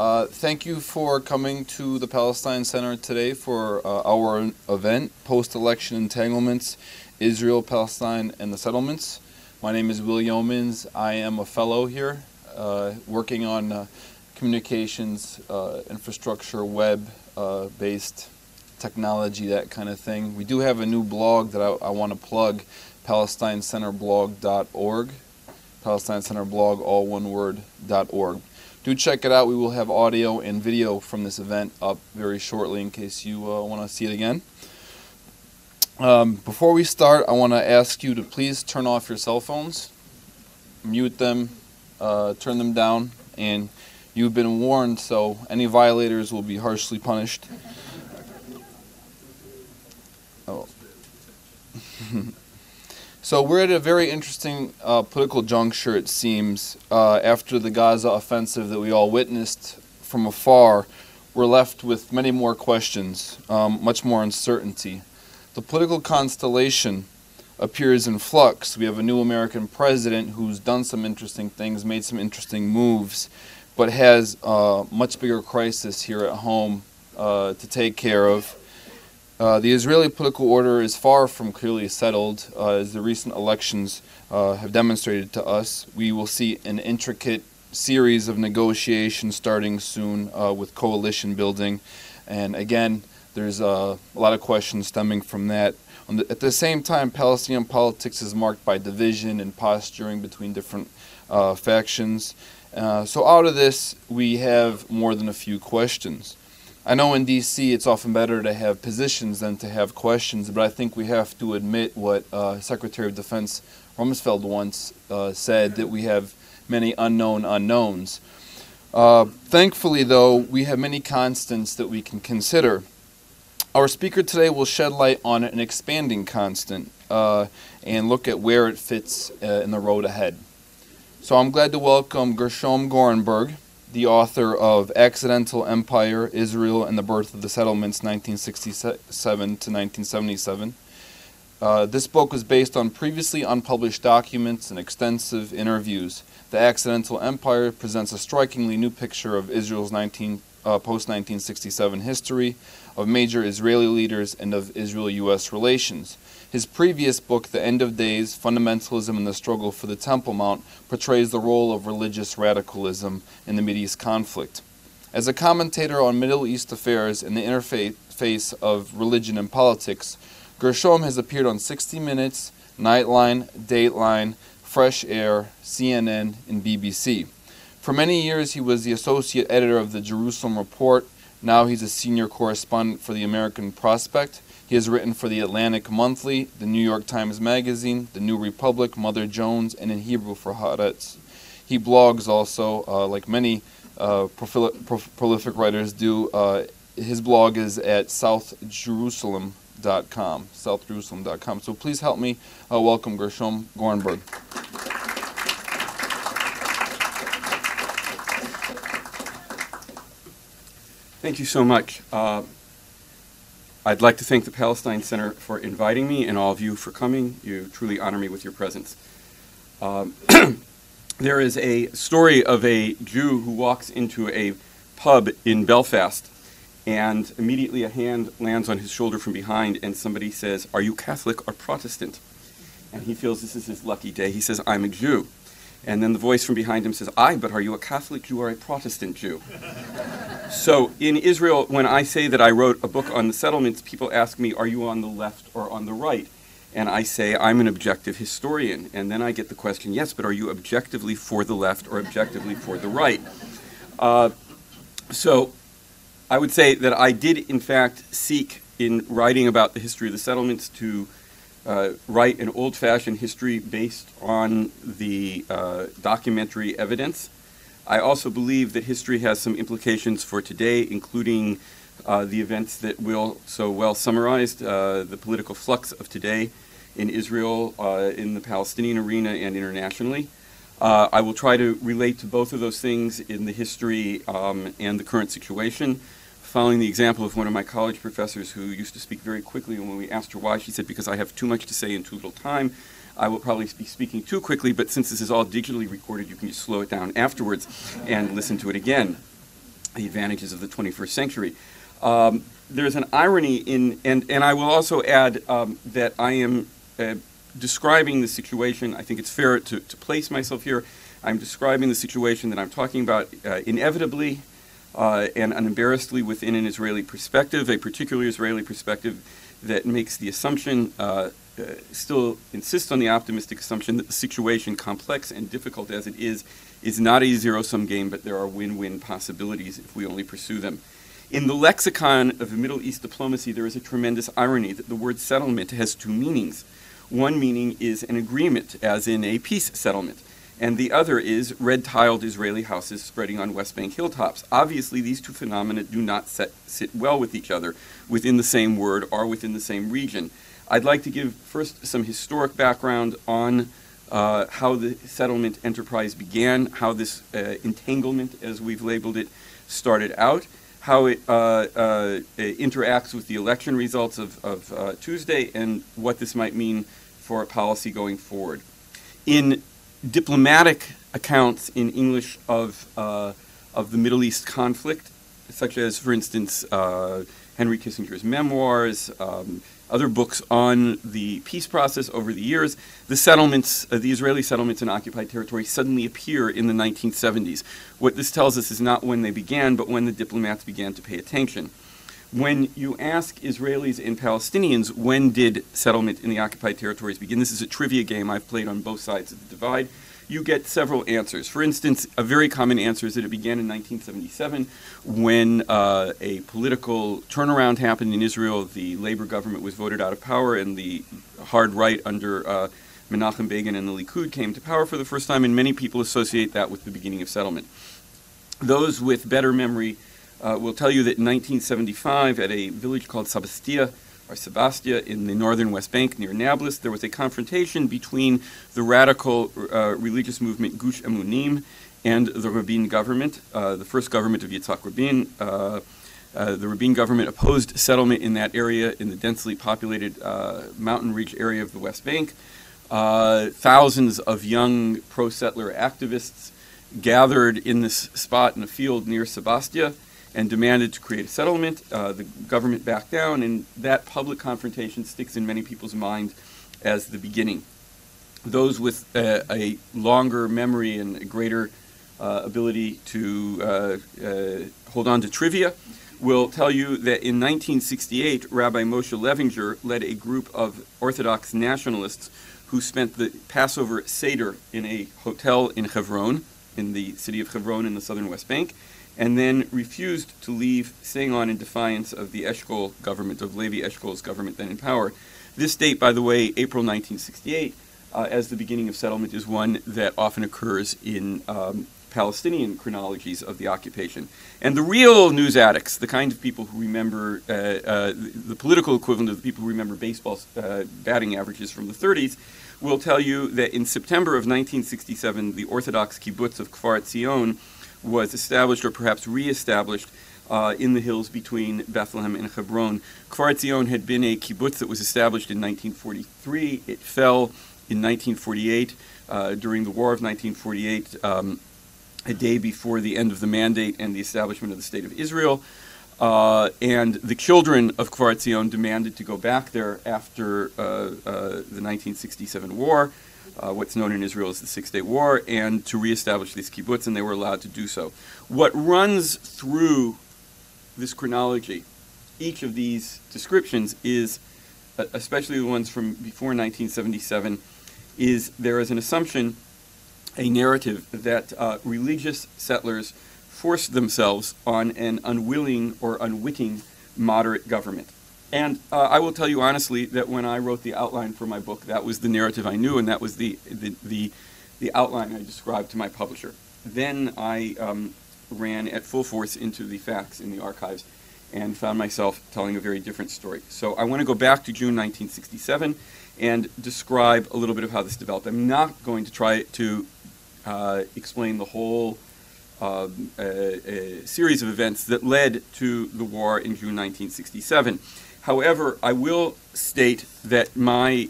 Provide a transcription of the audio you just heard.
Thank you for coming to the Palestine Center today for our event, Post-Election Entanglements, Israel, Palestine, and the Settlements. My name is Will Yeomans. I am a fellow here, working on communications, infrastructure, web-based technology, that kind of thing. We do have a new blog that I want to plug, PalestineCenterblog.org. Palestine Center blog, all one word, .org. Do check it out. We will have audio and video from this event up very shortly in case you want to see it again. Before we start, I want to ask you to please turn off your cell phones, mute them, turn them down, and you've been warned, so any violators will be harshly punished. Oh. So we're at a very interesting political juncture, it seems. After the Gaza offensive that we all witnessed from afar, we're left with many more questions, much more uncertainty. The political constellation appears in flux. We have a new American president who's done some interesting things, made some interesting moves, but has a much bigger crisis here at home to take care of. The Israeli political order is far from clearly settled, as the recent elections have demonstrated to us. We will see an intricate series of negotiations starting soon with coalition building, and again, there's a lot of questions stemming from that. At the same time, Palestinian politics is marked by division and posturing between different factions. So out of this, we have more than a few questions. I know in D.C. it's often better to have positions than to have questions, but I think we have to admit what Secretary of Defense Rumsfeld once said, that we have many unknown unknowns. Thankfully, though, we have many constants that we can consider. Our speaker today will shed light on an expanding constant and look at where it fits in the road ahead. So I'm glad to welcome Gershom Gorenberg, the author of Accidental Empire, Israel, and the Birth of the Settlements, 1967 to 1977. This book was based on previously unpublished documents and extensive interviews. The Accidental Empire presents a strikingly new picture of Israel's post-1967 history, of major Israeli leaders, and of Israel-U.S. relations. His previous book, The End of Days, Fundamentalism and the Struggle for the Temple Mount, portrays the role of religious radicalism in the Mideast conflict. As a commentator on Middle East affairs and the interface of religion and politics, Gershom has appeared on 60 Minutes, Nightline, Dateline, Fresh Air, CNN, and BBC. For many years, he was the associate editor of the Jerusalem Report. Now he's a senior correspondent for the American Prospect. He has written for the Atlantic Monthly, the New York Times Magazine, the New Republic, Mother Jones, and in Hebrew for Haaretz. He blogs also, like many prolific writers do. His blog is at southjerusalem.com, southjerusalem.com. So please help me welcome Gershom Gorenberg. Thank you so much. I'd like to thank the Palestine Center for inviting me and all of you for coming. You truly honor me with your presence. There is a story of a Jew who walks into a pub in Belfast, and immediately a hand lands on his shoulder from behind, and somebody says, "Are you Catholic or Protestant?" And he feels this is his lucky day. He says, "I'm a Jew." And then the voice from behind him says, "Aye, but are you a Catholic Jew or a Protestant Jew?" So in Israel, when I say that I wrote a book on the settlements, people ask me, "Are you on the left or on the right?" And I say, "I'm an objective historian." And then I get the question, "Yes, but are you objectively for the left or objectively for the right?" So I would say that I did, in fact, seek in writing about the history of the settlements to write an old-fashioned history based on the documentary evidence. I also believe that history has some implications for today, including the events that Will so well summarized, the political flux of today in Israel, in the Palestinian arena, and internationally. I will try to relate to both of those things in the history and the current situation, following the example of one of my college professors who used to speak very quickly, and when we asked her why, she said, "Because I have too much to say in too little time. I will probably be speaking too quickly, but since this is all digitally recorded, you can just slow it down afterwards and listen to it again." the advantages of the 21st century. There's an irony in, and I will also add that I am describing the situation. I think it's fair to place myself here. I'm describing the situation that I'm talking about inevitably and unembarrassedly within an Israeli perspective, a particular Israeli perspective that makes the assumption, still insists on the optimistic assumption that the situation, complex and difficult as it is not a zero-sum game, but there are win-win possibilities if we only pursue them. In the lexicon of Middle East diplomacy, there is a tremendous irony that the word settlement has two meanings. One meaning is an agreement, as in a peace settlement, and the other is red-tiled Israeli houses spreading on West Bank hilltops. Obviously, these two phenomena do not sit well with each other within the same word or within the same region. I'd like to give first some historic background on how the settlement enterprise began, how this entanglement, as we've labeled it, started out, how it interacts with the election results of Tuesday, and what this might mean for policy going forward. In diplomatic accounts in English of the Middle East conflict, such as, for instance, Henry Kissinger's memoirs, other books on the peace process over the years, the settlements, the Israeli settlements in occupied territory suddenly appear in the 1970s. What this tells us is not when they began, but when the diplomats began to pay attention. When you ask Israelis and Palestinians, when did settlement in the occupied territories begin? This is a trivia game I've played on both sides of the divide. You get several answers. For instance, a very common answer is that it began in 1977 when a political turnaround happened in Israel. The Labor government was voted out of power, and the hard right under Menachem Begin and the Likud came to power for the first time, and many people associate that with the beginning of settlement. Those with better memory will tell you that in 1975, at a village called Sebastia in the northern West Bank near Nablus, there was a confrontation between the radical religious movement Gush Emunim and the Rabin government, the first government of Yitzhak Rabin. The Rabin government opposed settlement in that area, in the densely populated mountain ridge area of the West Bank. Thousands of young pro-settler activists gathered in this spot in a field near Sebastia and demanded to create a settlement. The government backed down, and that public confrontation sticks in many people's mind as the beginning. Those with a longer memory and a greater ability to hold on to trivia will tell you that in 1968, Rabbi Moshe Levinger led a group of Orthodox nationalists who spent the Passover Seder in a hotel in Hebron, in the city of Hebron in the southern West Bank, and then refused to leave, staying on in defiance of the Eshkol government, of Levi Eshkol's government then in power. This date, by the way, April 1968, as the beginning of settlement, is one that often occurs in Palestinian chronologies of the occupation. And the real news addicts, the kind of people who remember, the political equivalent of the people who remember baseball batting averages from the 30s, will tell you that in September of 1967, the Orthodox kibbutz of Kfar Tzion was established, or perhaps re-established, in the hills between Bethlehem and Hebron. Kfar Tzion had been a kibbutz that was established in 1943. It fell in 1948 during the War of 1948, a day before the end of the mandate and the establishment of the State of Israel. And the children of Kfar Tzion demanded to go back there after the 1967 war, what's known in Israel as the Six-Day War, and to reestablish this kibbutz, and they were allowed to do so. What runs through this chronology, each of these descriptions, is, especially the ones from before 1977, is there is an assumption, a narrative, that religious settlers forced themselves on an unwilling or unwitting moderate government. And I will tell you honestly that when I wrote the outline for my book, that was the narrative I knew, and that was the outline I described to my publisher. Then I ran at full force into the facts in the archives and found myself telling a very different story. So I want to go back to June 1967 and describe a little bit of how this developed. I'm not going to try to explain the whole series of events that led to the war in June 1967. However, I will state that my